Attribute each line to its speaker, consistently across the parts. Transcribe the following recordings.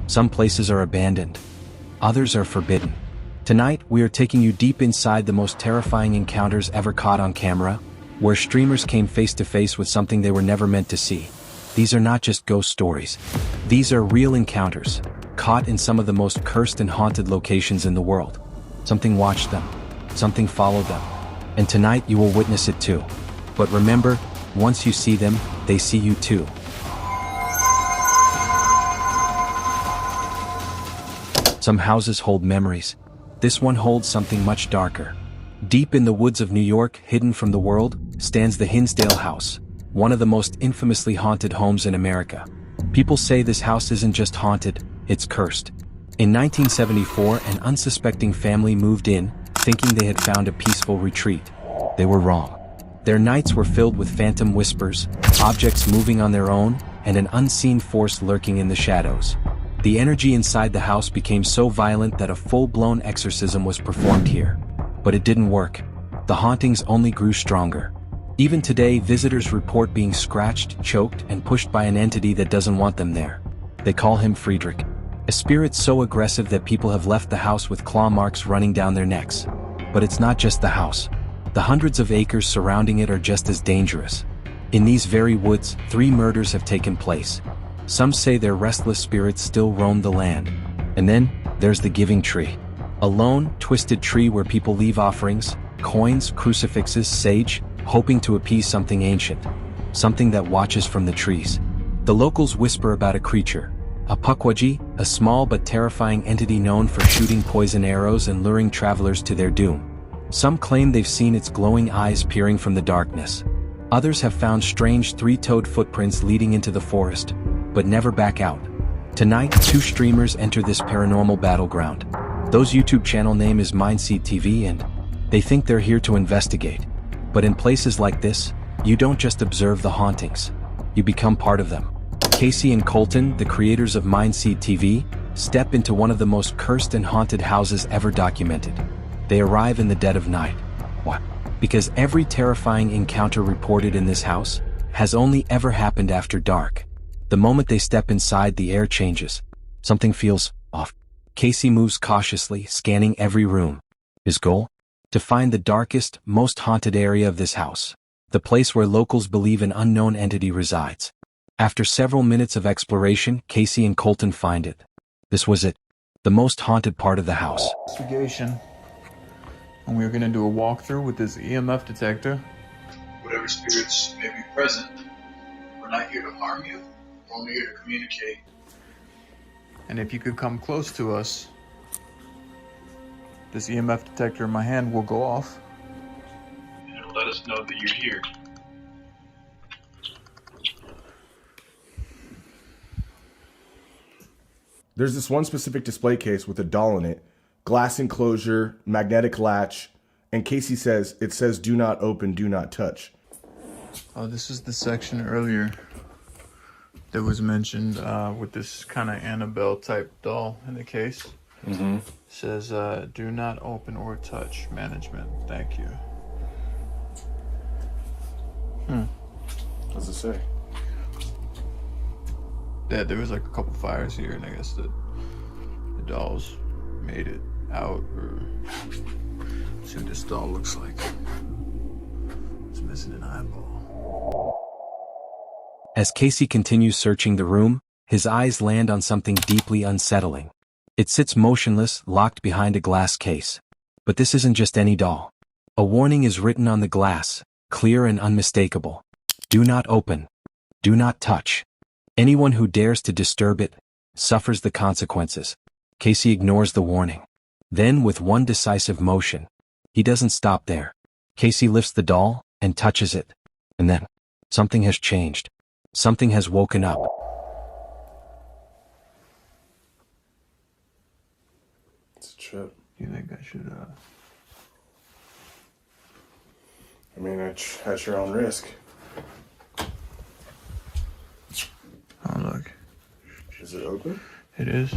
Speaker 1: Some places are abandoned. Others are forbidden. Tonight, we are taking you deep inside the most terrifying encounters ever caught on camera, where streamers came face to face with something they were never meant to see. These are not just ghost stories. These are real encounters, caught in some of the most cursed and haunted locations in the world. Something watched them. Something followed them. And tonight you will witness it too. But remember, once you see them, they see you too. Some houses hold memories. This one holds something much darker. Deep in the woods of New York, hidden from the world, stands the Hinsdale House, one of the most infamously haunted homes in America. People say this house isn't just haunted, it's cursed. In 1974, an unsuspecting family moved in, thinking they had found a peaceful retreat. They were wrong. Their nights were filled with phantom whispers, objects moving on their own, and an unseen force lurking in the shadows. The energy inside the house became so violent that a full-blown exorcism was performed here. But it didn't work. The hauntings only grew stronger. Even today, visitors report being scratched, choked, and pushed by an entity that doesn't want them there. They call him Friedrich, a spirit so aggressive that people have left the house with claw marks running down their necks. But it's not just the house. The hundreds of acres surrounding it are just as dangerous. In these very woods, 3 murders have taken place. Some say their restless spirits still roam the land. And then, there's the Giving Tree. A lone, twisted tree where people leave offerings, coins, crucifixes, sage, hoping to appease something ancient. Something that watches from the trees. The locals whisper about a creature, a pukwudgie, a small but terrifying entity known for shooting poison arrows and luring travelers to their doom. Some claim they've seen its glowing eyes peering from the darkness. Others have found strange 3-toed footprints leading into the forest, but never back out. Tonight, 2 streamers enter this paranormal battleground. Those YouTube channel name is Mindseed TV and they think they're here to investigate. But in places like this, you don't just observe the hauntings. You become part of them. Casey and Colton, the creators of Mindseed TV, step into one of the most cursed and haunted houses ever documented. They arrive in the dead of night. Why? Because every terrifying encounter reported in this house has only ever happened after dark. The moment they step inside, the air changes. Something feels off. Casey moves cautiously, scanning every room. His goal? To find the darkest, most haunted area of this house. The place where locals believe an unknown entity resides. After several minutes of exploration, Casey and Colton find it. This was it. The most haunted part of the house.
Speaker 2: Investigation. And we're gonna do a walkthrough with this EMF detector.
Speaker 3: Whatever spirits may be present, we're not here to harm you. We're only here to communicate.
Speaker 2: And if you could come close to us, this EMF detector in my hand will go off.
Speaker 3: And it'll let us know that you're here.
Speaker 4: There's this one specific display case with a doll in it, glass enclosure, magnetic latch, and Casey says, it says do not open, do not touch.
Speaker 2: Oh, this is the section earlier that was mentioned with this kind of Annabelle type doll in the case.
Speaker 4: Mm-hmm.
Speaker 2: Says do not open or touch, management, thank you.
Speaker 4: What does it say?
Speaker 2: Yeah, there was like a couple fires here, and I guess the dolls made it out, or see what this doll looks like. It's missing an eyeball.
Speaker 1: As Casey continues searching the room, his eyes land on something deeply unsettling. It sits motionless, locked behind a glass case. But this isn't just any doll. A warning is written on the glass, clear and unmistakable. Do not open. Do not touch. Anyone who dares to disturb it suffers the consequences. Casey ignores the warning. Then, with one decisive motion, he doesn't stop there. Casey lifts the doll and touches it. And then, something has changed. Something has woken up.
Speaker 4: It's a trip.
Speaker 2: Do you think I should,
Speaker 4: I mean, at your own risk.
Speaker 2: Oh, look.
Speaker 4: Is it open?
Speaker 2: It is.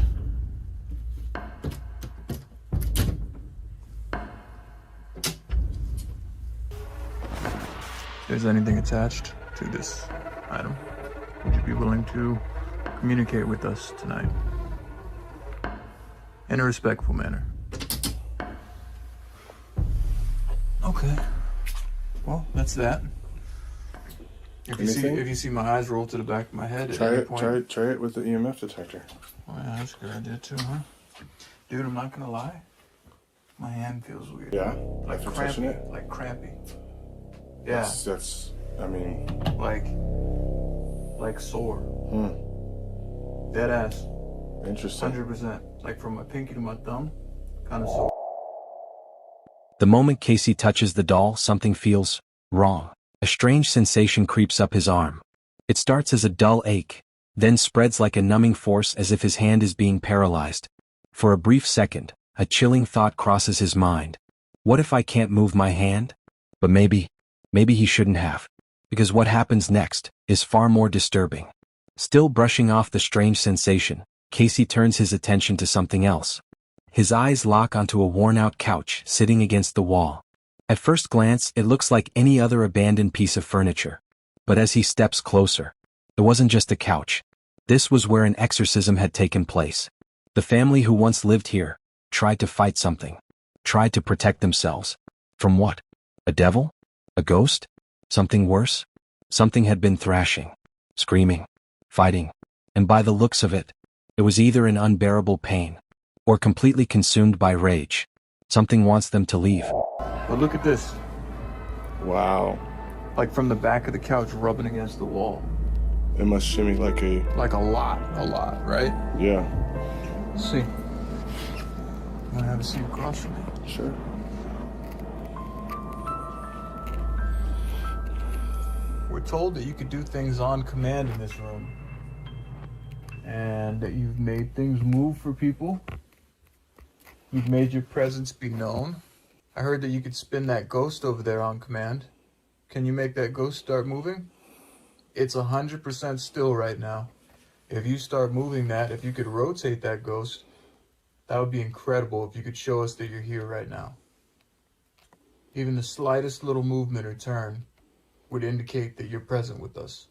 Speaker 2: Is anything attached to this item? Would you be willing to communicate with us tonight? in a respectful manner. Okay. Well, that's that. If you see my eyes roll to the back of my head at any point,
Speaker 4: try it with the EMF detector.
Speaker 2: Oh yeah, that's a good idea too, huh? Dude, I'm not gonna lie. My hand feels weird.
Speaker 4: Yeah,
Speaker 2: like
Speaker 4: after
Speaker 2: crampy,
Speaker 4: touching it.
Speaker 2: like crampy. Yeah,
Speaker 4: That's. I mean,
Speaker 2: like sore. Dead ass.
Speaker 4: Interesting.
Speaker 2: 100%. Like from my pinky to my thumb, kind of sore.
Speaker 1: The moment Casey touches the doll, something feels wrong. A strange sensation creeps up his arm. It starts as a dull ache, then spreads like a numbing force as if his hand is being paralyzed. For a brief second, a chilling thought crosses his mind. What if I can't move my hand? But maybe he shouldn't have. Because what happens next is far more disturbing. Still brushing off the strange sensation, Casey turns his attention to something else. His eyes lock onto a worn-out couch sitting against the wall. At first glance, it looks like any other abandoned piece of furniture. But as he steps closer, it wasn't just a couch. This was where an exorcism had taken place. The family who once lived here tried to fight something, tried to protect themselves. From what? A devil? A ghost? Something worse? Something had been thrashing, screaming, fighting, and by the looks of it, it was either in unbearable pain or completely consumed by rage. Something wants them to leave.
Speaker 2: But look at this.
Speaker 4: Wow.
Speaker 2: Like from the back of the couch rubbing against the wall.
Speaker 4: It must shimmy like a.
Speaker 2: Like a lot, right?
Speaker 4: Yeah.
Speaker 2: Let's see. I'm gonna have a seat across from me.
Speaker 4: Sure.
Speaker 2: We're told that you could do things on command in this room. And that you've made things move for people. You've made your presence be known. I heard that you could spin that ghost over there on command. Can you make that ghost start moving? It's 100% still right now. If you start moving that, if you could rotate that ghost, that would be incredible if you could show us that you're here right now. Even the slightest little movement or turn would indicate that you're present with us.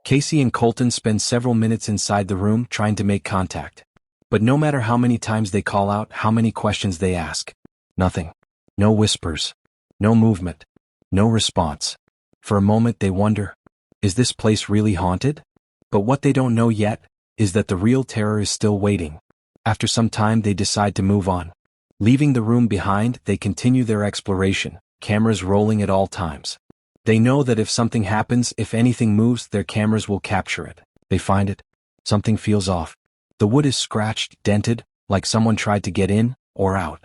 Speaker 1: Casey and Colton spend several minutes inside the room trying to make contact. But no matter how many times they call out, how many questions they ask, nothing. No whispers. No movement. No response. For a moment they wonder, is this place really haunted? But what they don't know yet is that the real terror is still waiting. After some time they decide to move on. Leaving the room behind, they continue their exploration, cameras rolling at all times. They know that if something happens, if anything moves, their cameras will capture it. They find it. Something feels off. The wood is scratched, dented, like someone tried to get in or out.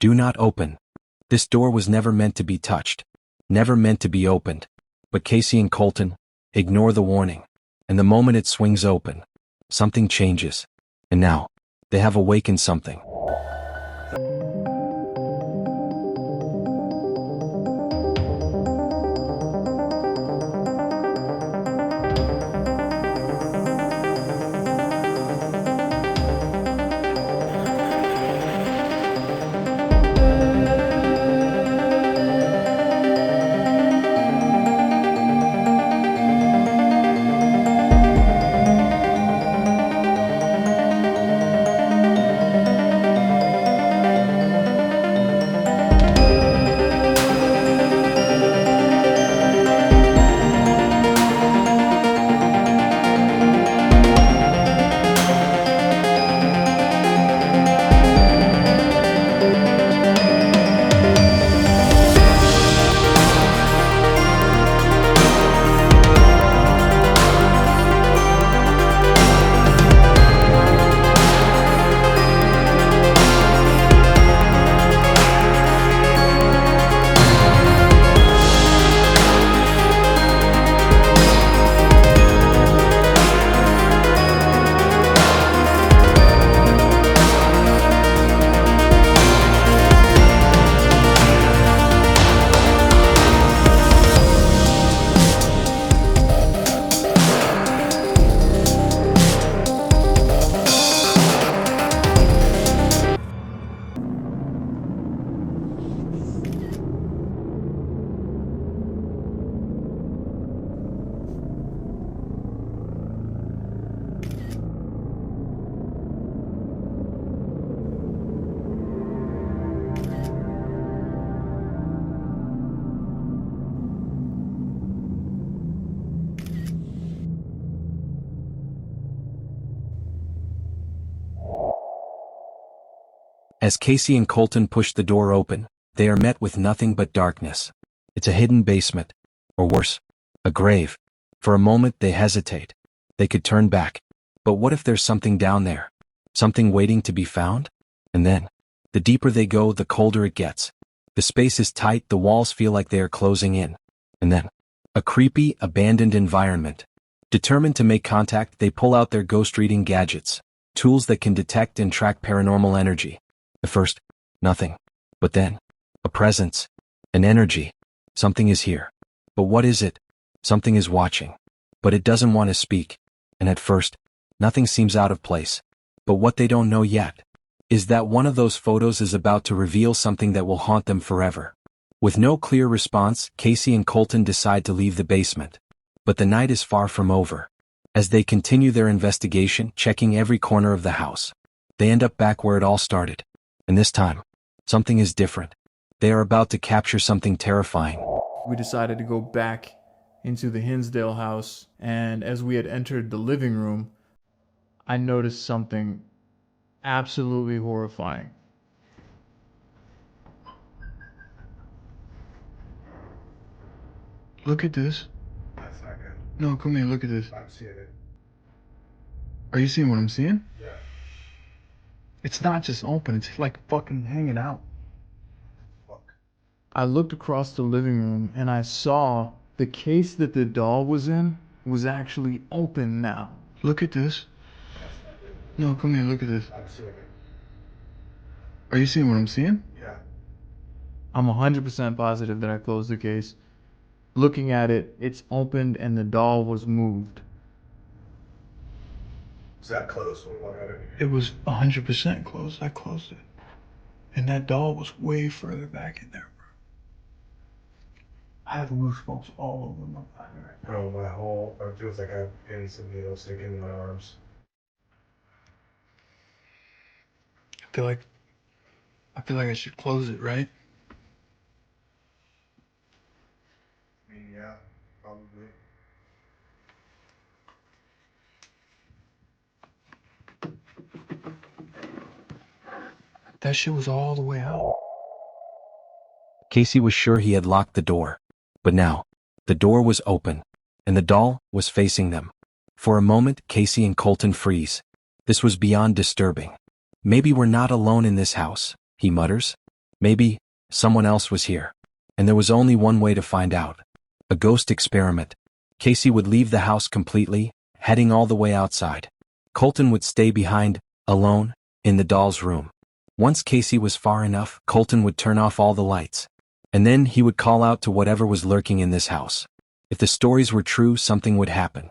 Speaker 1: Do not open. This door was never meant to be touched. Never meant to be opened. But Casey and Colton ignore the warning. And the moment it swings open, something changes. And now, they have awakened something. As Casey and Colton push the door open, they are met with nothing but darkness. It's a hidden basement. Or worse, a grave. For a moment they hesitate. They could turn back. But what if there's something down there? Something waiting to be found? And then, the deeper they go, the colder it gets. The space is tight, the walls feel like they are closing in. And then, a creepy, abandoned environment. Determined to make contact, they pull out their ghost-reading gadgets, tools that can detect and track paranormal energy. At first, nothing. But then, a presence, an energy. Something is here. But what is it? Something is watching. But it doesn't want to speak. And at first, nothing seems out of place. But what they don't know yet is that one of those photos is about to reveal something that will haunt them forever. With no clear response, Casey and Colton decide to leave the basement. But the night is far from over. As they continue their investigation, checking every corner of the house, they end up back where it all started. And this time, something is different. They are about to capture something terrifying.
Speaker 2: We decided to go back into the Hinsdale house, and as we had entered the living room, I noticed something absolutely horrifying. Look at this.
Speaker 4: That's not good.
Speaker 2: No, come here, look at this.
Speaker 4: I'm seeing it.
Speaker 2: Are you seeing what I'm seeing?
Speaker 4: Yeah.
Speaker 2: It's not just open, it's like fucking hanging out.
Speaker 4: Fuck.
Speaker 2: I looked across the living room and I saw the case that the doll was in was actually open now. Look at this. No, come here, look at this.
Speaker 4: I'm seeing it.
Speaker 2: Are you seeing what I'm seeing?
Speaker 4: Yeah.
Speaker 2: I'm 100% positive that I closed the case. Looking at it, it's opened and the doll was moved.
Speaker 4: Is that close? What about it?
Speaker 2: It was 100% closed. I closed it. And that doll was way further back in there, bro. I have goosebumps all over my body right now.
Speaker 4: Bro, my whole, it feels like I have pins and needles sticking in my arms.
Speaker 2: I feel like I should close it, right?
Speaker 4: I mean, yeah, probably.
Speaker 2: That shit was all the way out.
Speaker 1: Casey was sure he had locked the door. But now, the door was open, and the doll was facing them. For a moment, Casey and Colton freeze. This was beyond disturbing. Maybe we're not alone in this house, he mutters. Maybe someone else was here. And there was only one way to find out. A ghost experiment. Casey would leave the house completely, heading all the way outside. Colton would stay behind, alone, in the doll's room. Once Casey was far enough, Colton would turn off all the lights. And then he would call out to whatever was lurking in this house. If the stories were true, something would happen.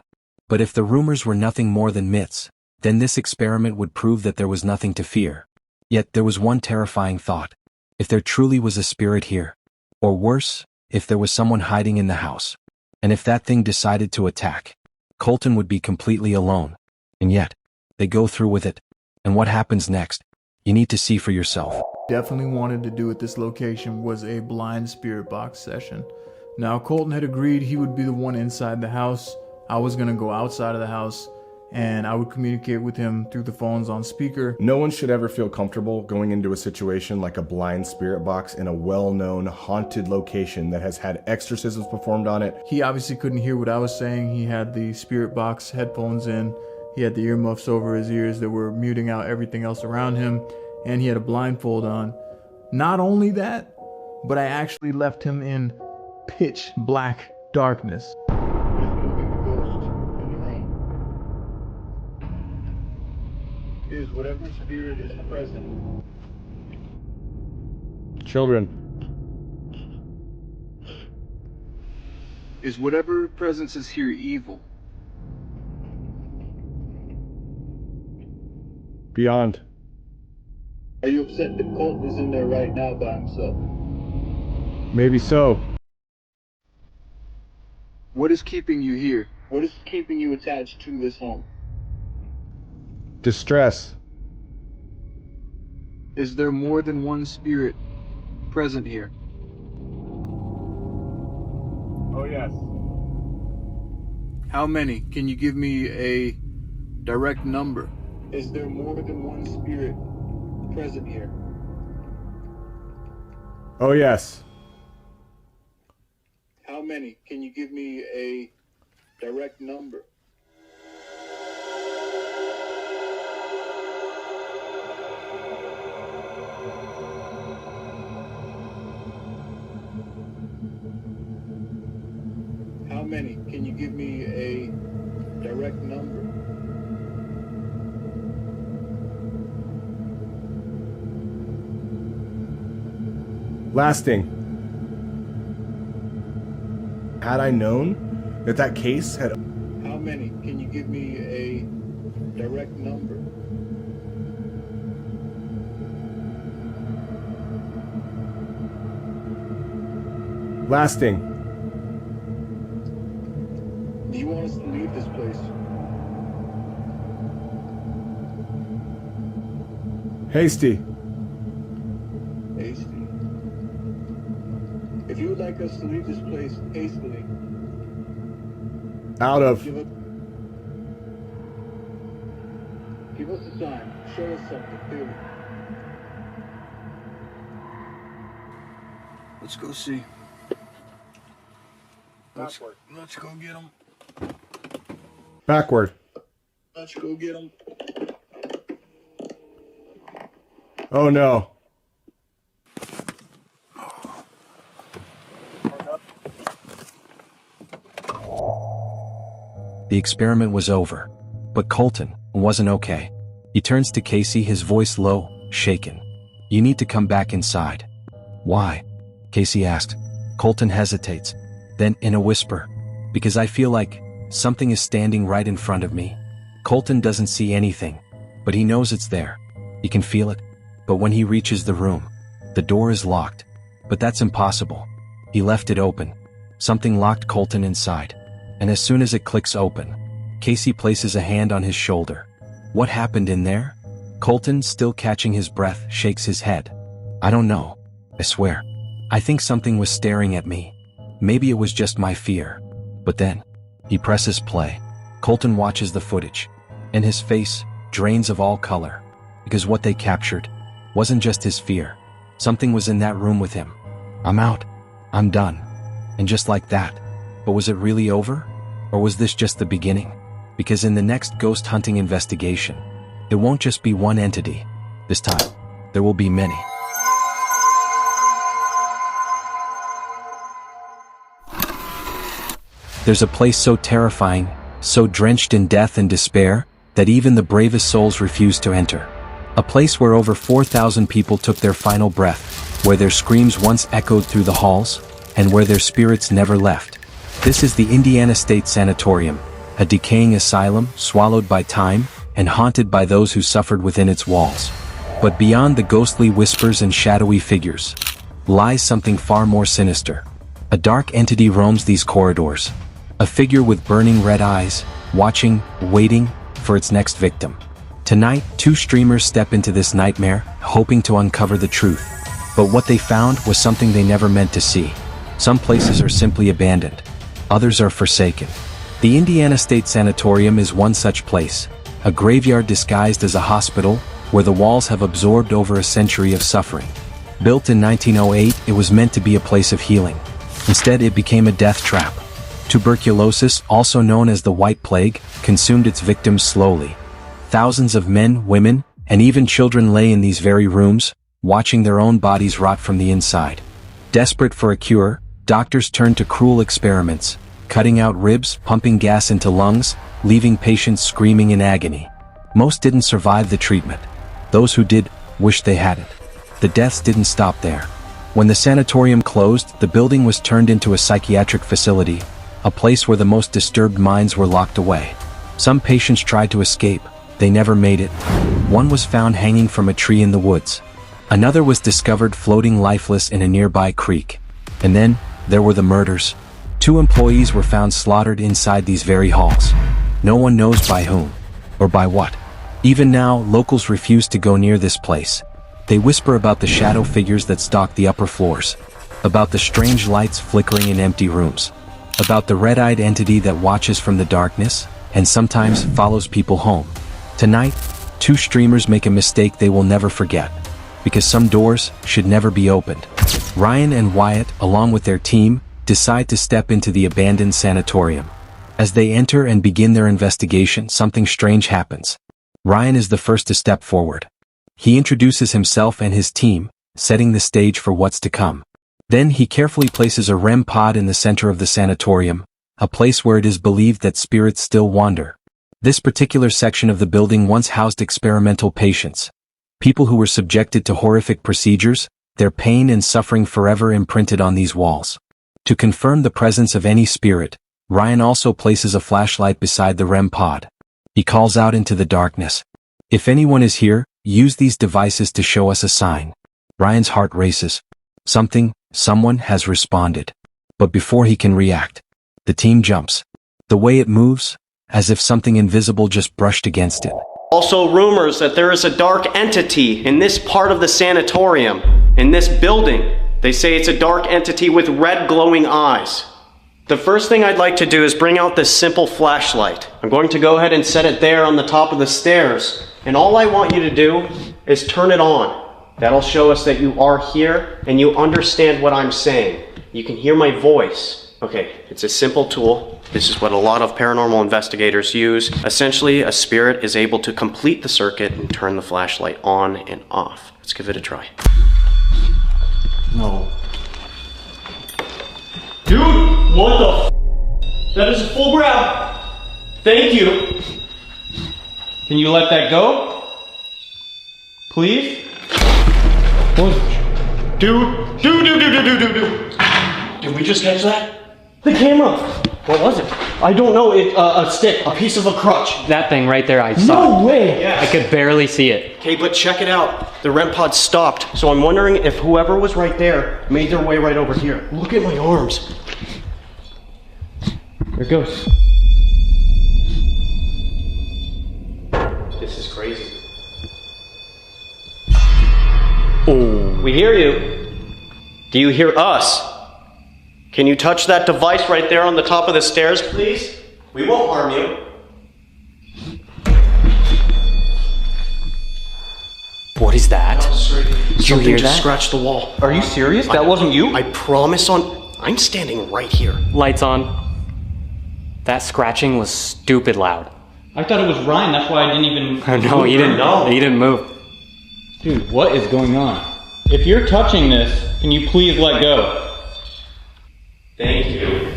Speaker 1: But if the rumors were nothing more than myths, then this experiment would prove that there was nothing to fear. Yet there was one terrifying thought. If there truly was a spirit here, or worse, if there was someone hiding in the house, and if that thing decided to attack, Colton would be completely alone. And yet, they go through with it. And what happens next? You need to see for yourself.
Speaker 2: Definitely wanted to do at this location was a blind spirit box session. Now, Colton had agreed he would be the one inside the house. I was going to go outside of the house, and I would communicate with him through the phones on speaker.
Speaker 4: No one should ever feel comfortable going into a situation like a blind spirit box in a well-known haunted location that has had exorcisms performed on it.
Speaker 2: He obviously couldn't hear what I was saying. He had the spirit box headphones in. He had the earmuffs over his ears that were muting out everything else around him. And he had a blindfold on. Not only that, but I actually left him in pitch black darkness. Is whatever spirit is present.
Speaker 4: Children.
Speaker 2: Is whatever presence is here evil?
Speaker 4: Beyond.
Speaker 3: Are you upset that Colton is in there right now by himself?
Speaker 4: Maybe so.
Speaker 2: What is keeping you here?
Speaker 3: What is keeping you attached to this home?
Speaker 4: Distress.
Speaker 2: Is there more than one spirit present here?
Speaker 4: Oh, yes.
Speaker 2: How many? Can you give me a direct number?
Speaker 3: Is there more than one spirit present here?
Speaker 4: Oh, yes.
Speaker 3: How many? Can you give me a direct number? How many? Can you give me a direct number?
Speaker 4: Lasting. Had I known that that case had...
Speaker 3: How many? Can you give me a direct number?
Speaker 4: Lasting.
Speaker 3: Do you want us to leave this place?
Speaker 4: Hasty.
Speaker 3: Hasty. If you would like us to leave this place hastily,
Speaker 4: Out of...
Speaker 3: give us a sign. Show us something clearly. Let's go see. Let's go get him.
Speaker 4: Backward.
Speaker 3: Let's go get him.
Speaker 4: Oh, no.
Speaker 1: The experiment was over. But Colton wasn't okay. He turns to Casey, his voice low, shaken. "You need to come back inside." "Why?" Casey asked. Colton hesitates. Then, in a whisper, "Because I feel like something is standing right in front of me." Colton doesn't see anything, but he knows it's there. He can feel it. But when he reaches the room, the door is locked. But that's impossible. He left it open. Something locked Colton inside. And as soon as it clicks open, Casey places a hand on his shoulder. "What happened in there?" Colton, still catching his breath, shakes his head. "I don't know. I swear. I think something was staring at me. Maybe it was just my fear." But then, he presses play. Colton watches the footage, and his face drains of all color. Because what they captured wasn't just his fear. Something was in that room with him. "I'm out. I'm done." And just like that. But was it really over? Or was this just the beginning? Because in the next ghost hunting investigation, it won't just be one entity. This time, there will be many. There's a place so terrifying, so drenched in death and despair, that even the bravest souls refuse to enter. A place where over 4,000 people took their final breath, where their screams once echoed through the halls, and where their spirits never left. This is the Indiana State Sanatorium, a decaying asylum swallowed by time and haunted by those who suffered within its walls. But beyond the ghostly whispers and shadowy figures, lies something far more sinister. A dark entity roams these corridors. A figure with burning red eyes, watching, waiting for its next victim. Tonight, 2 streamers step into this nightmare, hoping to uncover the truth. But what they found was something they never meant to see. Some places are simply abandoned. Others are forsaken. The Indiana State Sanatorium is one such place, a graveyard disguised as a hospital, where the walls have absorbed over a century of suffering. Built in 1908, it was meant to be a place of healing. Instead, it became a death trap. Tuberculosis, also known as the White Plague, consumed its victims slowly. Thousands of men, women, and even children lay in these very rooms, watching their own bodies rot from the inside. Desperate for a cure, doctors turned to cruel experiments, cutting out ribs, pumping gas into lungs, leaving patients screaming in agony. Most didn't survive the treatment. Those who did, wished they hadn't. The deaths didn't stop there. When the sanatorium closed, the building was turned into a psychiatric facility, a place where the most disturbed minds were locked away. Some patients tried to escape. They never made it. One was found hanging from a tree in the woods. Another was discovered floating lifeless in a nearby creek. And then, there were the murders. 2 employees were found slaughtered inside these very halls. No one knows by whom, or by what. Even now, locals refuse to go near this place. They whisper about the shadow figures that stalk the upper floors, about the strange lights flickering in empty rooms, about the red-eyed entity that watches from the darkness, and sometimes follows people home. Tonight, 2 streamers make a mistake they will never forget, because some doors should never be opened. Ryan and Wyatt, along with their team, decide to step into the abandoned sanatorium. As they enter and begin their investigation, something strange happens. Ryan is the first to step forward. He introduces himself and his team, setting the stage for what's to come. Then he carefully places a REM pod in the center of the sanatorium, a place where it is believed that spirits still wander. This particular section of the building once housed experimental patients, people who were subjected to horrific procedures, their pain and suffering forever imprinted on these walls. To confirm the presence of any spirit, Ryan also places a flashlight beside the REM pod. He calls out into the darkness, "If anyone is here, use these devices to show us a sign." Ryan's heart races. Someone has responded. But before he can react, the team jumps. The way it moves, as if something invisible just brushed against it.
Speaker 5: Also rumors that there is a dark entity in this part of the sanatorium, in this building. They say it's a dark entity with red glowing eyes. The first thing I'd like to do is bring out this simple flashlight. I'm going to go ahead and set it there on the top of the stairs. And all I want you to do is turn it on. That'll show us that you are here and you understand what I'm saying. You can hear my voice. Okay, it's a simple tool. This is what a lot of paranormal investigators use. Essentially, a spirit is able to complete the circuit and turn the flashlight on and off. Let's give it a try.
Speaker 2: No.
Speaker 5: Dude, what the f? That is a full grab. Thank you. Can you let that go? Please? What? Dude. Did we just catch that? The camera. What was it? I don't know. A stick, a piece of a crutch.
Speaker 6: That thing right there, I saw.
Speaker 5: No way. Yes.
Speaker 6: I could barely see it.
Speaker 5: Okay, but check it out. The REM pod stopped, so I'm wondering if whoever was right there made their way right over here. Look at my arms.
Speaker 6: There it goes.
Speaker 5: This is crazy.
Speaker 6: Oh.
Speaker 5: We hear you. Do you hear us? Can you touch that device right there on the top of the stairs, please? We won't harm you.
Speaker 6: What is that?
Speaker 5: Did
Speaker 6: you hear
Speaker 5: just
Speaker 6: that?
Speaker 5: scratched the wall.
Speaker 6: Are you serious? That wasn't you?
Speaker 5: I promise I'm standing right here.
Speaker 6: Lights on. That scratching was stupid loud.
Speaker 7: I thought it was Ryan, that's why I didn't even...
Speaker 6: No, he didn't.
Speaker 5: No.
Speaker 6: He didn't move.
Speaker 7: Dude, what is going on? If you're touching this, can you please let go?
Speaker 5: Thank you.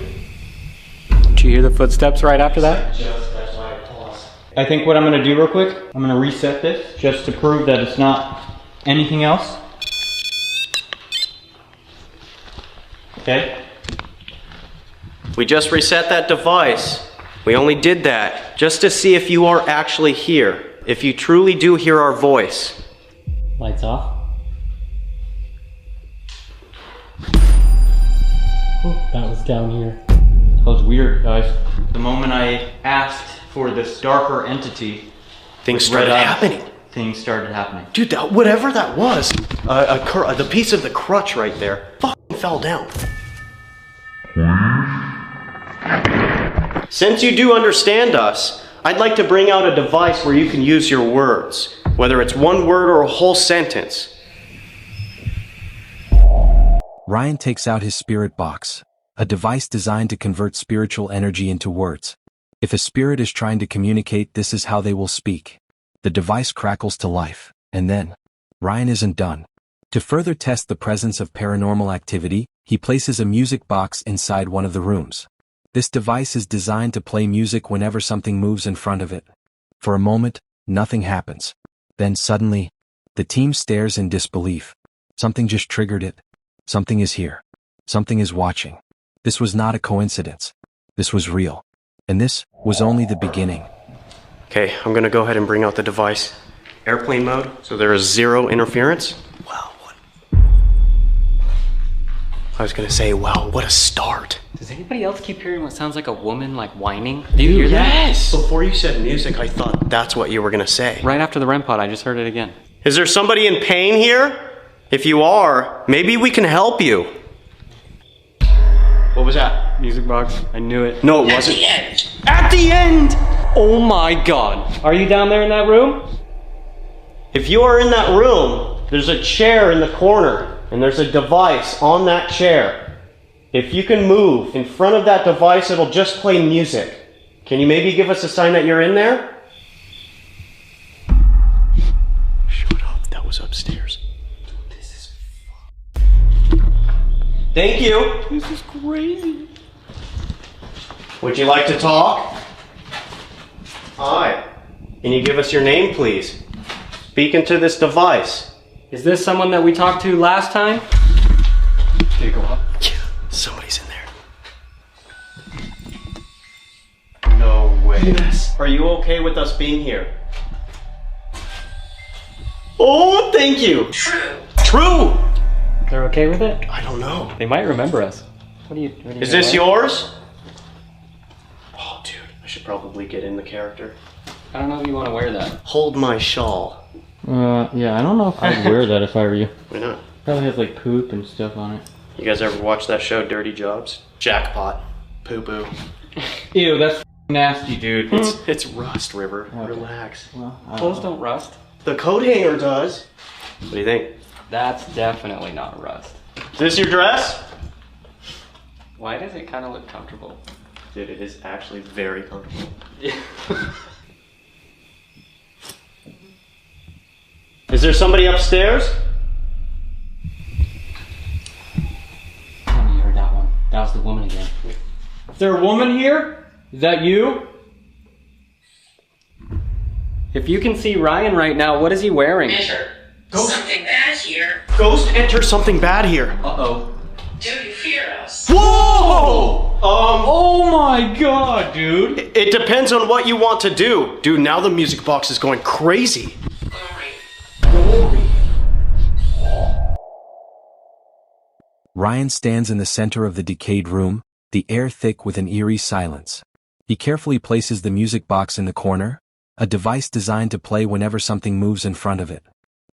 Speaker 6: Did you hear the footsteps right after that?
Speaker 5: That's why I paused.
Speaker 7: I think what I'm gonna do real quick, I'm gonna reset this just to prove that it's not anything else. Okay?
Speaker 5: We just reset that device. We only did that just to see if you are actually here. If you truly do hear our voice.
Speaker 7: Lights off. Oh, that was down here. That was weird, guys. The moment I asked for this darker entity,
Speaker 5: Things started happening.
Speaker 7: things started happening.
Speaker 5: Dude, whatever that was, the piece of the crutch right there, fucking fell down. Since you do understand us, I'd like to bring out a device where you can use your words, whether it's one word or a whole sentence.
Speaker 1: Ryan takes out his spirit box, a device designed to convert spiritual energy into words. If a spirit is trying to communicate, this is how they will speak. The device crackles to life, and then, Ryan isn't done. To further test the presence of paranormal activity, he places a music box inside one of the rooms. This device is designed to play music whenever something moves in front of it. For a moment, nothing happens. Then suddenly, the team stares in disbelief. Something just triggered it. Something is here. Something is watching. This was not a coincidence. This was real. And this was only the beginning.
Speaker 5: Okay, I'm gonna go ahead and bring out the device. Airplane mode, so there is zero interference. Wow, what? I was gonna say, wow, what a start.
Speaker 6: Does anybody else keep hearing what sounds like a woman like whining? Do you hear that?
Speaker 5: Yes! Before you said music, I thought that's what you were gonna say.
Speaker 6: Right after the REM pod, I just heard it again.
Speaker 5: Is there somebody in pain here? If you are, maybe we can help you. What was that?
Speaker 6: Music box. I knew it.
Speaker 5: No, it wasn't. At the end!
Speaker 6: Oh my god. Are you down there in that room?
Speaker 5: If you are in that room, there's a chair in the corner. and there's a device on that chair. If you can move in front of that device, it'll just play music. Can you maybe give us a sign that you're in there? Shut up, that was upstairs. This is Thank you.
Speaker 7: This is crazy.
Speaker 5: Would you like to talk? Hi. Can you give us your name, please? Speak into this device.
Speaker 6: Is this someone that we talked to last time? Did it go up?
Speaker 5: Yeah, somebody's in there. No way.
Speaker 6: Yes.
Speaker 5: Are you okay with us being here? Oh, thank you. True.
Speaker 6: They're okay with it?
Speaker 5: I don't know.
Speaker 6: They might remember us. What do you
Speaker 5: Is this yours? Oh, dude, I should probably get in the character.
Speaker 6: I don't know if you want to wear that.
Speaker 5: Hold my shawl.
Speaker 7: Yeah, I don't know if I'd wear that if I were you.
Speaker 5: Why not?
Speaker 7: Probably has like poop and stuff on it.
Speaker 5: You guys ever watch that show, Dirty Jobs? Jackpot. Poo-poo.
Speaker 7: Ew, that's nasty, dude.
Speaker 5: It's rust, River.
Speaker 7: Okay.
Speaker 5: Relax.
Speaker 7: Well, I
Speaker 6: Clothes
Speaker 7: don't know.
Speaker 6: don't rust.
Speaker 5: The coat hanger does. What do you think?
Speaker 6: That's definitely not rust.
Speaker 5: Is this your dress?
Speaker 6: Why does it kind of look comfortable?
Speaker 5: Dude, it is actually very comfortable. Is there somebody upstairs?
Speaker 6: Oh, you heard that one. That was the woman again.
Speaker 7: Is there a woman here? Is that you?
Speaker 6: If you can see Ryan right now, what is he wearing?
Speaker 8: Enter. Something bad here.
Speaker 5: Ghost, enter something bad here.
Speaker 6: Uh-oh.
Speaker 8: Do you fear us?
Speaker 5: Whoa!
Speaker 7: Oh my god, dude!
Speaker 5: It depends on what you want to do. Dude, now the music box is going crazy.
Speaker 8: Glory.
Speaker 1: Ryan stands in the center of the decayed room, the air thick with an eerie silence. He carefully places the music box in the corner, a device designed to play whenever something moves in front of it.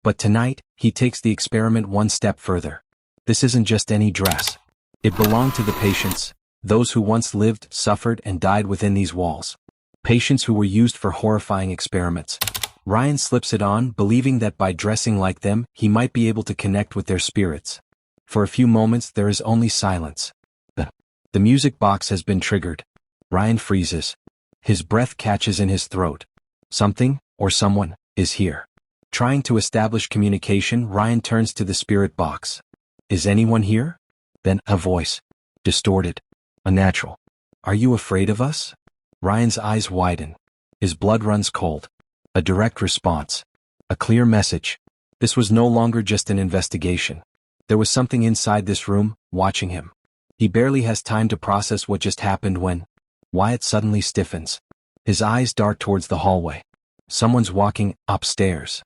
Speaker 1: But tonight, he takes the experiment one step further. This isn't just any dress. It belonged to the patients, those who once lived, suffered, and died within these walls. Patients who were used for horrifying experiments. Ryan slips it on, believing that by dressing like them, he might be able to connect with their spirits. For a few moments, there is only silence. The music box has been triggered. Ryan freezes. His breath catches in his throat. Something, or someone, is here. Trying to establish communication, Ryan turns to the spirit box. Is anyone here? Then, a voice. Distorted. Unnatural. Are you afraid of us? Ryan's eyes widen. His blood runs cold. A direct response. A clear message. This was no longer just an investigation. There was something inside this room, watching him. He barely has time to process what just happened when Wyatt suddenly stiffens. His eyes dart towards the hallway. Someone's walking upstairs.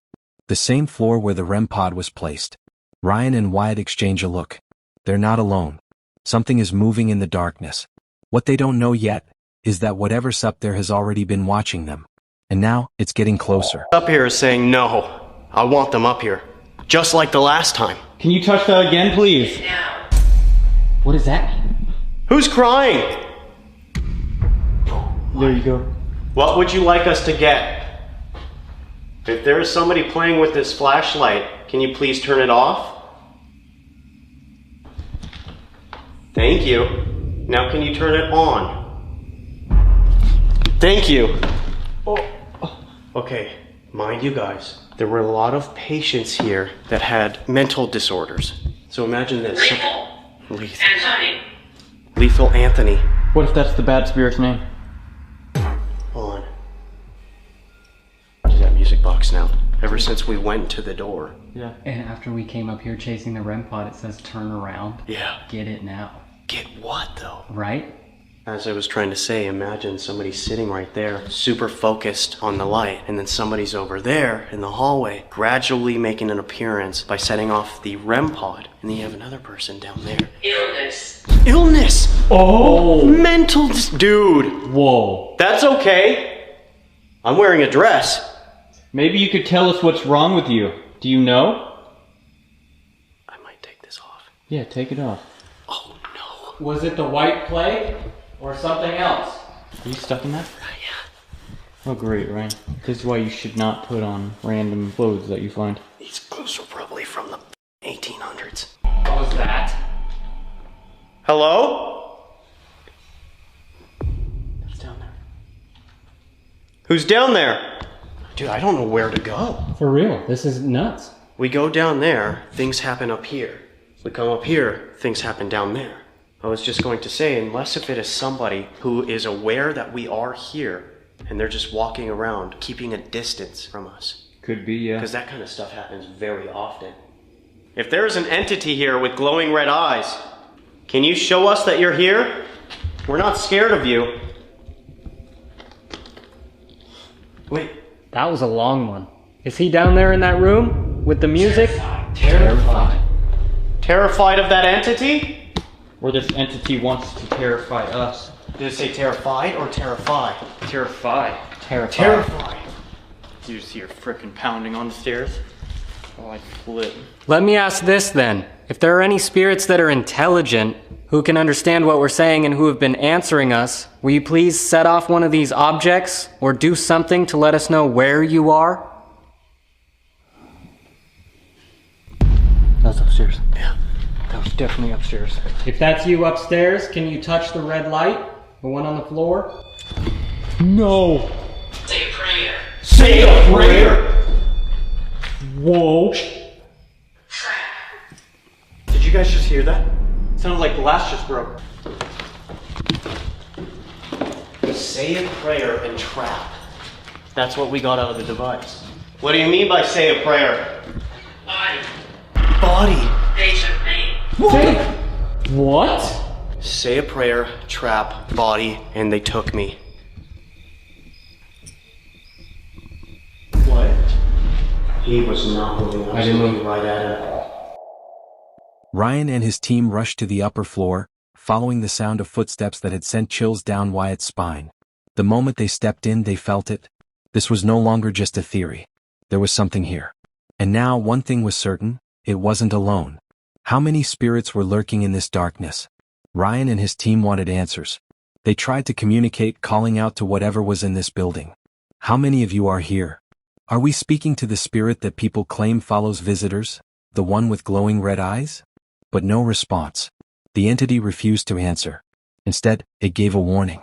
Speaker 1: The same floor where the REM pod was placed. Ryan and Wyatt exchange a look. They're not alone. Something is moving in the darkness. What they don't know yet is that whatever's up there has already been watching them. And now, it's getting closer.
Speaker 5: Up here is saying no. I want them up here. Just like the last time.
Speaker 7: Can you touch that again, please?
Speaker 8: Now.
Speaker 6: What does that mean?
Speaker 5: Who's crying?
Speaker 7: There you go.
Speaker 5: What would you like us to get? If there is somebody playing with this flashlight, can you please turn it off? Thank you. Now can you turn it on? Thank you. Okay, mind you guys, there were a lot of patients here that had mental disorders. So imagine this.
Speaker 8: Lethal. Anthony.
Speaker 5: Lethal Anthony.
Speaker 7: What if that's the bad spirit's name?
Speaker 5: Hold on. There's that music box now. Ever since we went to the door.
Speaker 7: Yeah.
Speaker 6: And after we came up here chasing the REM pod, it says turn around.
Speaker 5: Yeah.
Speaker 6: Get it now.
Speaker 5: Get what though?
Speaker 6: Right?
Speaker 5: As I was trying to say, imagine somebody sitting right there, super focused on the light, and then somebody's over there in the hallway, gradually making an appearance by setting off the REM pod, and then you have another person down there.
Speaker 8: Illness.
Speaker 5: Illness!
Speaker 7: Oh!
Speaker 5: Mental dude!
Speaker 7: Whoa.
Speaker 5: That's okay. I'm wearing a dress.
Speaker 7: Maybe you could tell us what's wrong with you. Do you know?
Speaker 5: I might take this off.
Speaker 7: Yeah, take it off.
Speaker 5: Oh no.
Speaker 6: Was it the white plague? Or something else?
Speaker 7: Are you stuck in that?
Speaker 5: Yeah.
Speaker 7: Oh great, Ryan. This is why you should not put on random clothes that you find.
Speaker 5: These clothes were probably from the 1800s. Hello?
Speaker 6: It's down there.
Speaker 5: Who's down there? Dude, I don't know where to go.
Speaker 6: For real, this is nuts.
Speaker 5: We go down there, things happen up here. We come up here, things happen down there. I was just going to say, unless if it is somebody who is aware that we are here, and they're just walking around, keeping a distance from us.
Speaker 7: Could be, yeah.
Speaker 5: Because that kind of stuff happens very often. If there is an entity here with glowing red eyes, can you show us that you're here? We're not scared of you. Wait.
Speaker 6: That was a long one. Is he down there in that room with the music?
Speaker 5: Terrified. Terrified of that entity?
Speaker 7: Or this entity wants to terrify us.
Speaker 5: Did it say terrified or terrify?
Speaker 7: Terrify.
Speaker 5: Terrified.
Speaker 7: You just hear frickin' pounding on the stairs. Oh, I flip.
Speaker 6: Let me ask this then. If there are any spirits that are intelligent, who can understand what we're saying and who have been answering us, will you please set off one of these objects or do something to let us know where you are?
Speaker 7: That's upstairs.
Speaker 5: Yeah.
Speaker 7: That was definitely upstairs.
Speaker 6: If that's you upstairs, can you touch the red light? The one on the floor?
Speaker 7: No!
Speaker 8: Say a prayer.
Speaker 5: Say a prayer!
Speaker 6: Whoa.
Speaker 5: Did you guys just hear that?
Speaker 7: Sounded like glass just broke.
Speaker 5: Say a prayer and trap. That's what we got out of the device. What do you mean by say a prayer?
Speaker 8: Body.
Speaker 5: Body.
Speaker 8: They took me.
Speaker 6: What?
Speaker 5: Say a prayer, trap, body, and they took me.
Speaker 6: What?
Speaker 5: He was not moving. I was looking right at him.
Speaker 1: Ryan and his team rushed to the upper floor, following the sound of footsteps that had sent chills down Wyatt's spine. The moment they stepped in, they felt it. This was no longer just a theory. There was something here. And now one thing was certain, it wasn't alone. How many spirits were lurking in this darkness? Ryan and his team wanted answers. They tried to communicate, calling out to whatever was in this building. How many of you are here? Are we speaking to the spirit that people claim follows visitors? The one with glowing red eyes? But no response. The entity refused to answer. Instead, it gave a warning.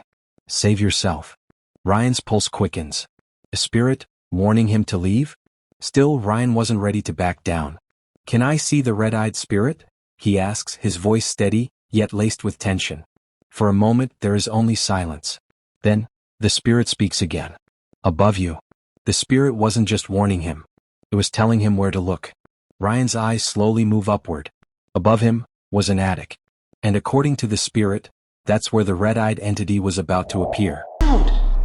Speaker 1: Save yourself. Ryan's pulse quickens. A spirit, warning him to leave? Still, Ryan wasn't ready to back down. Can I see the red-eyed spirit? He asks, his voice steady, yet laced with tension. For a moment, there is only silence. Then, the spirit speaks again. Above you. The spirit wasn't just warning him. It was telling him where to look. Ryan's eyes slowly move upward. Above him was an attic. And according to the spirit, that's where the red-eyed entity was about to appear.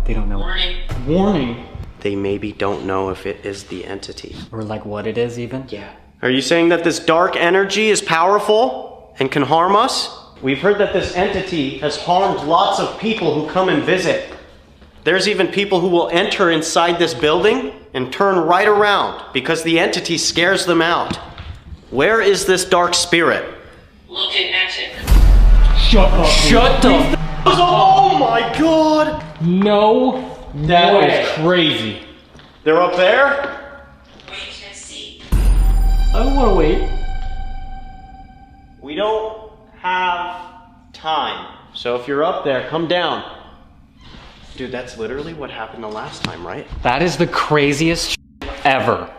Speaker 6: They don't know.
Speaker 8: Warning.
Speaker 7: Warning!
Speaker 5: They maybe don't know if it is the entity.
Speaker 6: Or like what it is even?
Speaker 5: Yeah. Are you saying that this dark energy is powerful and can harm us? We've heard that this entity has harmed lots of people who come and visit. There's even people who will enter inside this building and turn right around because the entity scares them out. Where is this dark spirit?
Speaker 8: Look in attic.
Speaker 7: Shut up!
Speaker 6: Shut the
Speaker 5: Oh my god!
Speaker 6: No.
Speaker 7: That
Speaker 6: way.
Speaker 7: was crazy.
Speaker 5: They're up there?
Speaker 8: Wait and see.
Speaker 6: I don't want to wait.
Speaker 5: We don't have time. So if you're up there, come down. Dude, that's literally what happened the last time, right?
Speaker 6: That is the craziest ever.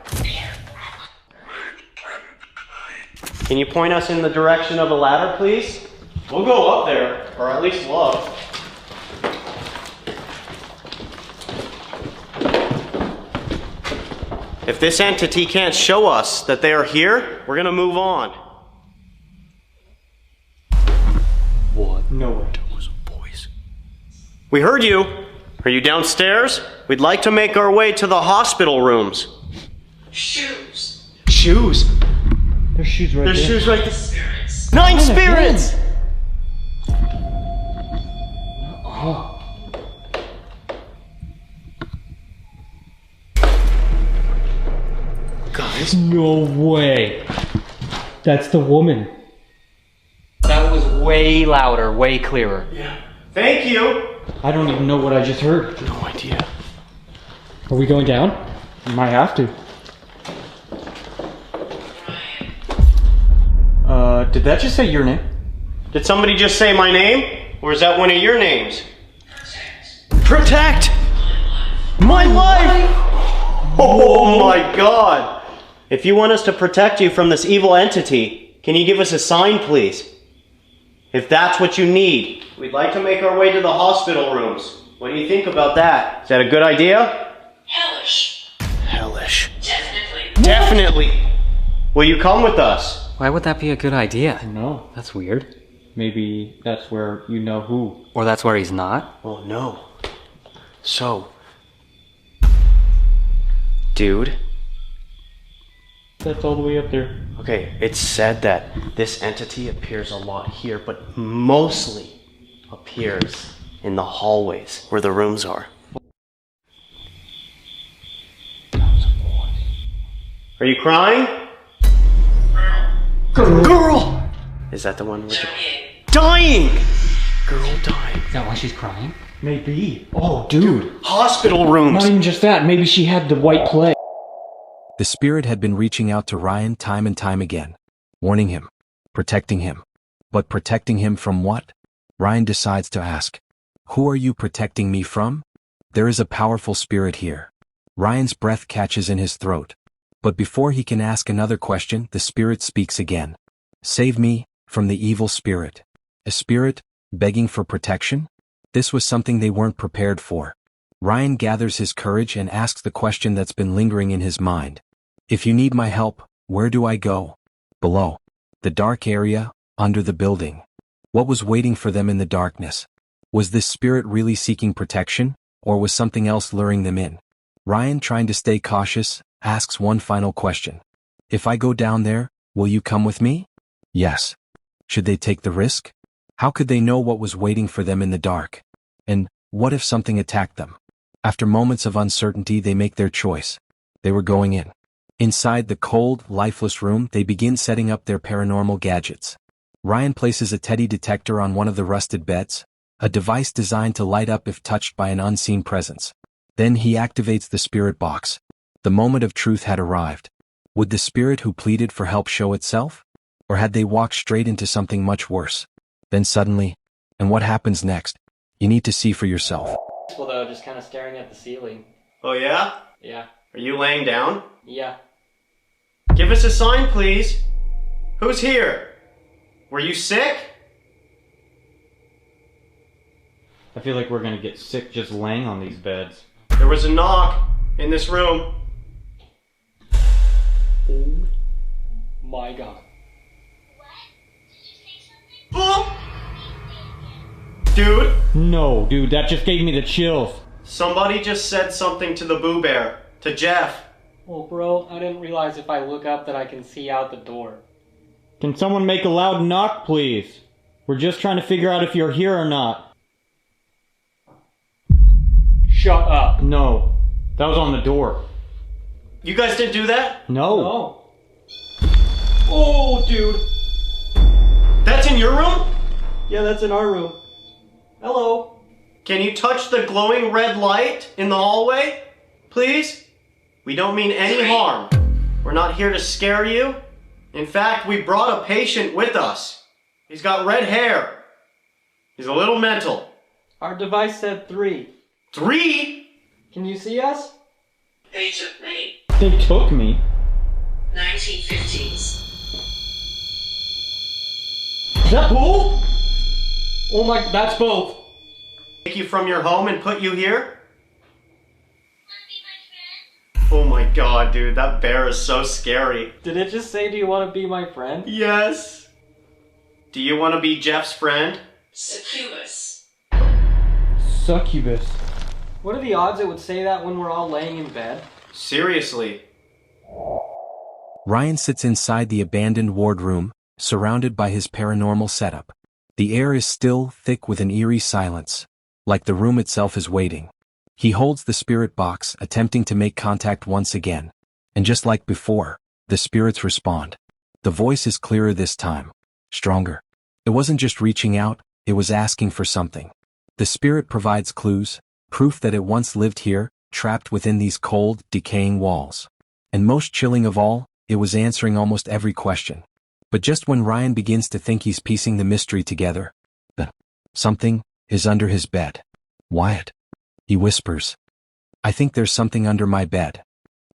Speaker 5: Can you point us in the direction of the ladder, please? We'll go up there, or at least look. If this entity can't show us that they are here, we're gonna move on.
Speaker 6: What?
Speaker 7: No way.
Speaker 5: Boys. We heard you. Are you downstairs? We'd like to make our way to the hospital rooms.
Speaker 8: Shoes.
Speaker 5: Shoes.
Speaker 7: There's shoes right
Speaker 5: There's
Speaker 7: there.
Speaker 5: shoes right there.
Speaker 8: Spirits.
Speaker 5: 9 spirits! Guys.
Speaker 6: No way. That's the woman. That was way louder, way clearer.
Speaker 5: Yeah. Thank you.
Speaker 7: I don't even know what I just heard.
Speaker 5: No idea.
Speaker 7: Are we going down? We might have to.
Speaker 8: Ryan.
Speaker 7: Did that just say your name?
Speaker 5: Did somebody just say my name? Or is that one of your names? Protect! My life! Oh my god! If you want us to protect you from this evil entity, can you give us a sign, please? If that's what you need. We'd like to make our way to the hospital rooms. What do you think about that? Is that a good idea?
Speaker 8: Hellish.
Speaker 5: Hellish.
Speaker 8: Definitely.
Speaker 5: Definitely! Will you come with us?
Speaker 6: Why would that be a good idea?
Speaker 7: No.
Speaker 6: That's weird.
Speaker 7: Maybe that's where you know who.
Speaker 6: Or that's where he's not?
Speaker 5: Oh no. So... Dude.
Speaker 7: That's all the way up there.
Speaker 5: Okay, it's said that this entity appears a lot here, but mostly appears in the hallways where the rooms are. Are you crying? Girl! Is that the one with the... Dying! Girl dying.
Speaker 6: Is that why she's crying?
Speaker 7: Maybe. Oh, dude.
Speaker 5: Hospital rooms!
Speaker 7: Not even just that. Maybe she had the white plague.
Speaker 1: The spirit had been reaching out to Ryan time and time again, warning him, protecting him. But protecting him from what? Ryan decides to ask, "Who are you protecting me from?" There is a powerful spirit here. Ryan's breath catches in his throat. But before he can ask another question, the spirit speaks again. "Save me from the evil spirit." A spirit begging for protection? This was something they weren't prepared for. Ryan gathers his courage and asks the question that's been lingering in his mind. "If you need my help, where do I go?" Below. The dark area, under the building. What was waiting for them in the darkness? Was this spirit really seeking protection, or was something else luring them in? Ryan, trying to stay cautious, asks one final question. "If I go down there, will you come with me?" Yes. Should they take the risk? How could they know what was waiting for them in the dark? And what if something attacked them? After moments of uncertainty, they make their choice. They were going in. Inside the cold, lifeless room, they begin setting up their paranormal gadgets. Ryan places a teddy detector on one of the rusted beds, a device designed to light up if touched by an unseen presence. Then he activates the spirit box. The moment of truth had arrived. Would the spirit who pleaded for help show itself? Or had they walked straight into something much worse? Then suddenly, and what happens next? You need to see for yourself.
Speaker 6: Well, though, just kind of staring at the ceiling.
Speaker 5: Oh yeah?
Speaker 6: Yeah.
Speaker 5: Are you laying down?
Speaker 6: Yeah.
Speaker 5: Give us a sign, please. Who's here? Were you sick?
Speaker 7: I feel like we're gonna get sick just laying on these beds.
Speaker 5: There was a knock in this room.
Speaker 6: Oh my god.
Speaker 5: Oh! Dude,
Speaker 7: No, dude, that just gave me the chills.
Speaker 5: somebody just said something to the Boo Bear, to Jeff.
Speaker 6: Well, bro, I didn't realize if I look up that I can see out the door.
Speaker 7: Can someone make a loud knock, please? We're just trying to figure out if you're here or not.
Speaker 6: Shut up.
Speaker 7: No, that was on the door.
Speaker 5: You guys didn't do that?
Speaker 7: No.
Speaker 6: Oh. Oh, dude.
Speaker 5: That's in your room?
Speaker 6: Yeah, that's in our room. Hello.
Speaker 5: Can you touch the glowing red light in the hallway? Please? We don't mean any harm. We're not here to scare you. In fact, we brought a patient with us. He's got red hair. He's a little mental.
Speaker 6: Our device said 3.
Speaker 5: 3?
Speaker 6: Can you see us?
Speaker 8: They took me.
Speaker 7: They took me.
Speaker 8: 1950s.
Speaker 7: Is that Bull?
Speaker 6: Oh my, that's both.
Speaker 5: Take you from your home and put you here? Oh my god, dude, that bear is so scary.
Speaker 6: Did it just say, do you want to be my friend?
Speaker 5: Yes. Do you want to be Jeff's friend?
Speaker 8: Succubus.
Speaker 7: Succubus.
Speaker 6: What are the odds it would say that when we're all laying in bed?
Speaker 5: Seriously.
Speaker 1: Ryan sits inside the abandoned ward room, surrounded by his paranormal setup. The air is still, thick with an eerie silence, like the room itself is waiting. He holds the spirit box, attempting to make contact once again. And just like before, the spirits respond. The voice is clearer this time, stronger. It wasn't just reaching out, it was asking for something. The spirit provides clues, proof that it once lived here, trapped within these cold, decaying walls. And most chilling of all, it was answering almost every question. But just when Ryan begins to think he's piecing the mystery together, something is under his bed. Wyatt, he whispers. I think there's something under my bed.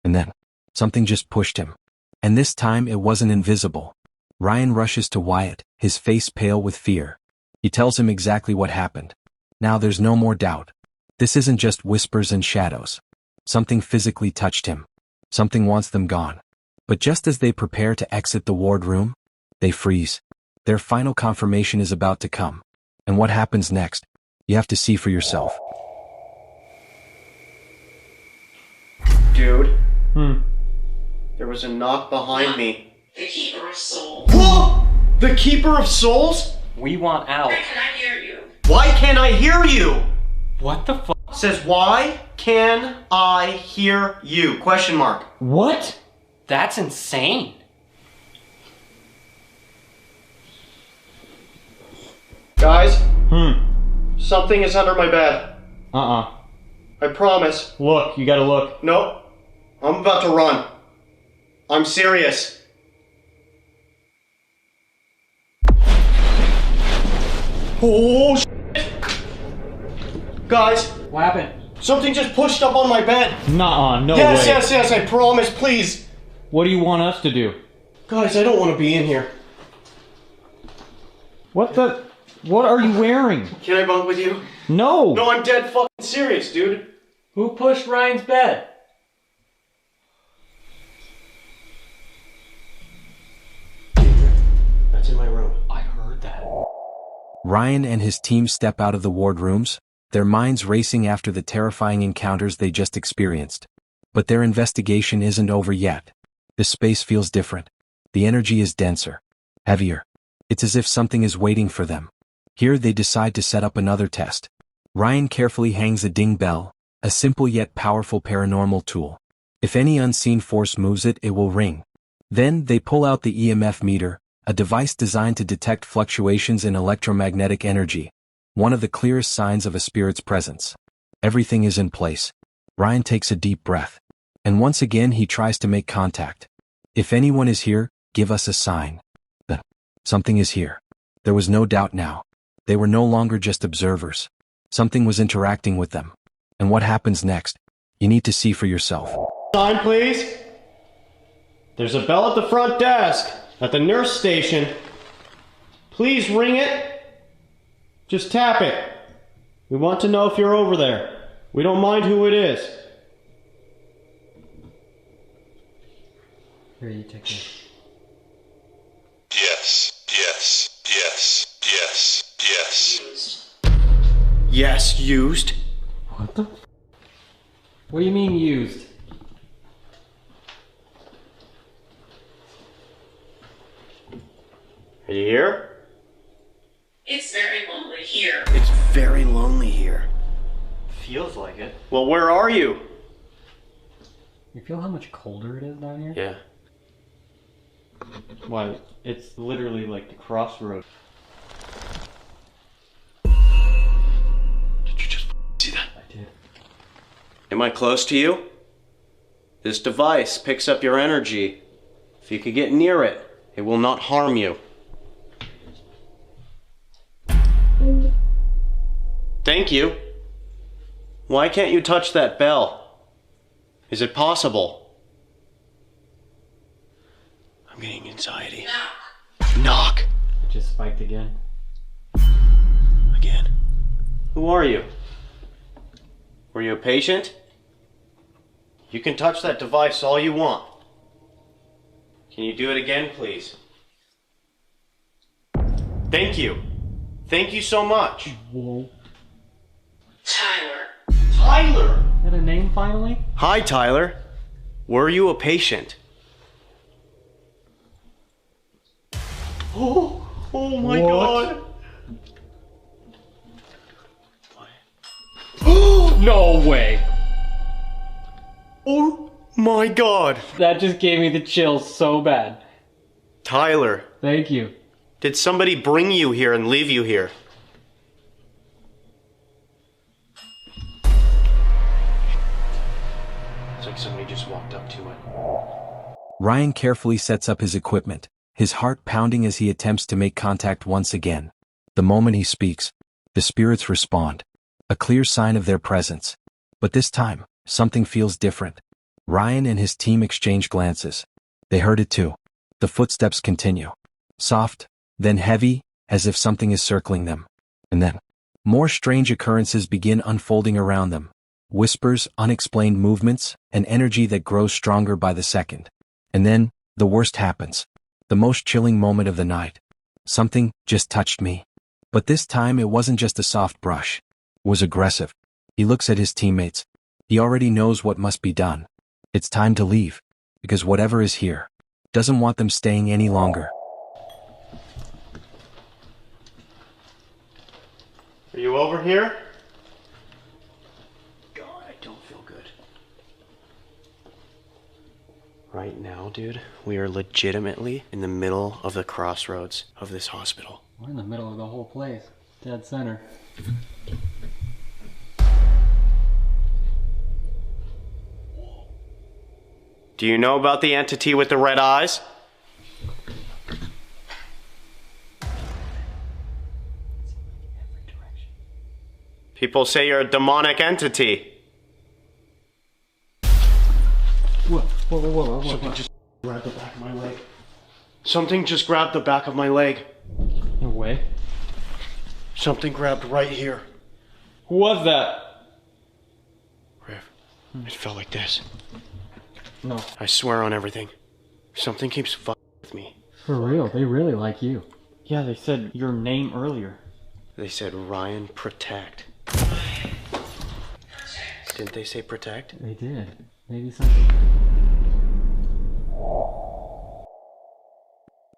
Speaker 1: And then, something just pushed him. And this time it wasn't invisible. Ryan rushes to Wyatt, his face pale with fear. He tells him exactly what happened. Now there's no more doubt. This isn't just whispers and shadows. Something physically touched him. Something wants them gone. But just as they prepare to exit the ward room, they freeze. Their final confirmation is about to come. And what happens next? You have to see for yourself.
Speaker 5: Dude. There was a knock behind me.
Speaker 8: The Keeper of Souls.
Speaker 5: Whoa! The Keeper of Souls?
Speaker 6: We want out.
Speaker 8: Why can I hear you?
Speaker 5: Why can't I hear you?
Speaker 6: What the fuck?
Speaker 5: Says, why can I hear you? Question mark.
Speaker 6: What? That's insane.
Speaker 5: Guys? Something is under my bed. I promise.
Speaker 7: Look, you gotta look.
Speaker 5: Nope. I'm about to run. I'm serious. Oh, shit. Guys,
Speaker 6: What happened?
Speaker 5: something just pushed up on my bed.
Speaker 7: Nuh-uh, no
Speaker 5: Yes,
Speaker 7: way.
Speaker 5: yes, I promise, please.
Speaker 7: What do you want us to do?
Speaker 5: Guys, I don't want to be in here.
Speaker 7: What are you wearing?
Speaker 5: Can I bunk with you?
Speaker 7: No!
Speaker 5: No, I'm dead fucking serious, dude.
Speaker 6: Who pushed Ryan's bed?
Speaker 5: That's in my room.
Speaker 6: I heard that.
Speaker 1: Ryan and his team step out of the ward rooms, their minds racing after the terrifying encounters they just experienced. But their investigation isn't over yet. The space feels different. The energy is denser, heavier. It's as if something is waiting for them. Here they decide to set up another test. Ryan carefully hangs a ding bell, a simple yet powerful paranormal tool. If any unseen force moves it, it will ring. Then they pull out the EMF meter, a device designed to detect fluctuations in electromagnetic energy, one of the clearest signs of a spirit's presence. Everything is in place. Ryan takes a deep breath. And once again he tries to make contact. If anyone is here, give us a sign. Something is here. There was no doubt now. They were no longer just observers. Something was interacting with them. And what happens next? You need to see for yourself.
Speaker 5: Sign, please. There's a bell at the front desk, at the nurse station. Please ring it. Just tap it. We want to know if you're over there. We don't mind who it is.
Speaker 6: Here, you take this.
Speaker 9: Yes, yes, yes, yes, yes.
Speaker 8: Used.
Speaker 5: Yes, used.
Speaker 6: What the? What do you mean used?
Speaker 5: Are you here?
Speaker 8: It's very lonely here.
Speaker 5: It's very lonely here.
Speaker 7: Feels like it.
Speaker 5: Well, where are you?
Speaker 6: You feel how much colder it is down here?
Speaker 5: Yeah.
Speaker 7: Why, it's literally like the crossroad.
Speaker 5: Did you just see that?
Speaker 6: I did.
Speaker 5: Am I close to you? This device picks up your energy. If you could get near it, it will not harm you. Thank you. Why can't you touch that bell? Is it possible? I'm getting anxiety.
Speaker 8: Knock.
Speaker 5: Knock.
Speaker 6: It just spiked again.
Speaker 5: Again. Who are you? Were you a patient? You can touch that device all you want. Can you do it again, please? Thank you. Thank you so much.
Speaker 6: Whoa.
Speaker 8: Tyler.
Speaker 5: Tyler!
Speaker 6: Is that a name finally?
Speaker 5: Hi, Tyler. Were you a patient? Oh my
Speaker 6: What?
Speaker 5: God.
Speaker 6: No way!
Speaker 5: Oh my God.
Speaker 6: That just gave me the chills so bad.
Speaker 5: Tyler,
Speaker 6: Thank you.
Speaker 5: did somebody bring you here and leave you here? It's like somebody just walked up to it.
Speaker 1: Ryan carefully sets up his equipment, his heart pounding as he attempts to make contact once again. The moment he speaks, the spirits respond, a clear sign of their presence. But this time, something feels different. Ryan and his team exchange glances. They heard it too. The footsteps continue. Soft, then heavy, as if something is circling them. And then, more strange occurrences begin unfolding around them. Whispers, unexplained movements, an energy that grows stronger by the second. And then, the worst happens. The most chilling moment of the night. Something just touched me. But this time it wasn't just a soft brush. It was aggressive. He looks at his teammates. He already knows what must be done. It's time to leave. Because whatever is here doesn't want them staying any longer.
Speaker 5: Are you over here? God, I don't feel good. Right now, dude, we are legitimately in the middle of the crossroads of this hospital.
Speaker 6: We're in the middle of the whole place. Dead center.
Speaker 5: Do you know about the entity with the red eyes? People say you're a demonic entity.
Speaker 6: Whoa.
Speaker 5: Something just grabbed the back of my leg. Something just grabbed the back of my leg.
Speaker 6: No way.
Speaker 5: Something grabbed right here.
Speaker 7: Who was that?
Speaker 5: Riv, it felt like this.
Speaker 6: No.
Speaker 5: I swear on everything. Something keeps fucking with me.
Speaker 6: For real, they really like you.
Speaker 7: Yeah, they said your name earlier.
Speaker 5: They said Ryan Protect. Didn't they say protect?
Speaker 6: They did. Maybe something.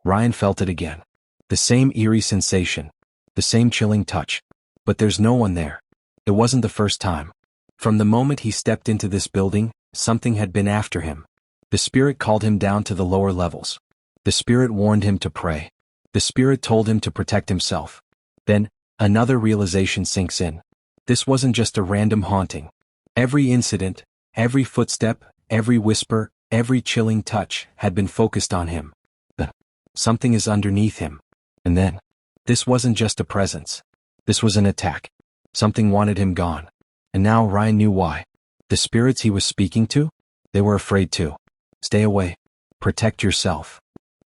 Speaker 1: Ryan felt it again. The same eerie sensation. The same chilling touch. But there's no one there. It wasn't the first time. From the moment he stepped into this building, something had been after him. The spirit called him down to the lower levels. The spirit warned him to pray. The spirit told him to protect himself. Then, another realization sinks in. This wasn't just a random haunting. Every incident, every footstep, every whisper, every chilling touch had been focused on him. Something is underneath him. And then, this wasn't just a presence. This was an attack. Something wanted him gone. And now Ryan knew why. The spirits he was speaking to? They were afraid too. Stay away. Protect yourself.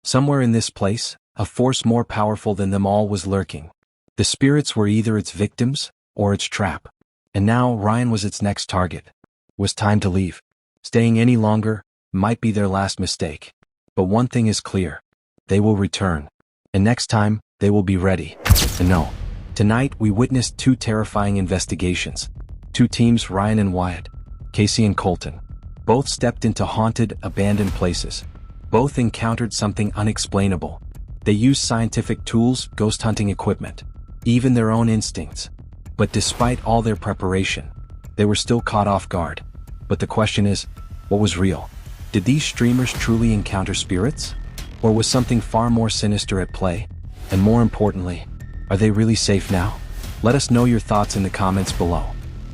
Speaker 1: Somewhere in this place, a force more powerful than them all was lurking. The spirits were either its victims, or its trap. And now Ryan was its next target. It was time to leave. Staying any longer might be their last mistake. But one thing is clear. They will return. And next time, they will be ready. And no. Tonight, we witnessed two terrifying investigations. Two teams, Ryan and Wyatt, Casey and Colton. Both stepped into haunted, abandoned places. Both encountered something unexplainable. They used scientific tools, ghost hunting equipment, even their own instincts. But despite all their preparation, they were still caught off guard. But the question is, what was real? Did these streamers truly encounter spirits? Or was something far more sinister at play? And more importantly, are they really safe now? Let us know your thoughts in the comments below.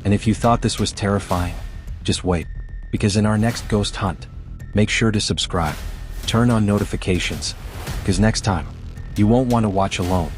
Speaker 1: And if you thought this was terrifying, just wait. Because in our next ghost hunt, make sure to subscribe. Turn on notifications. Because next time, you won't want to watch alone.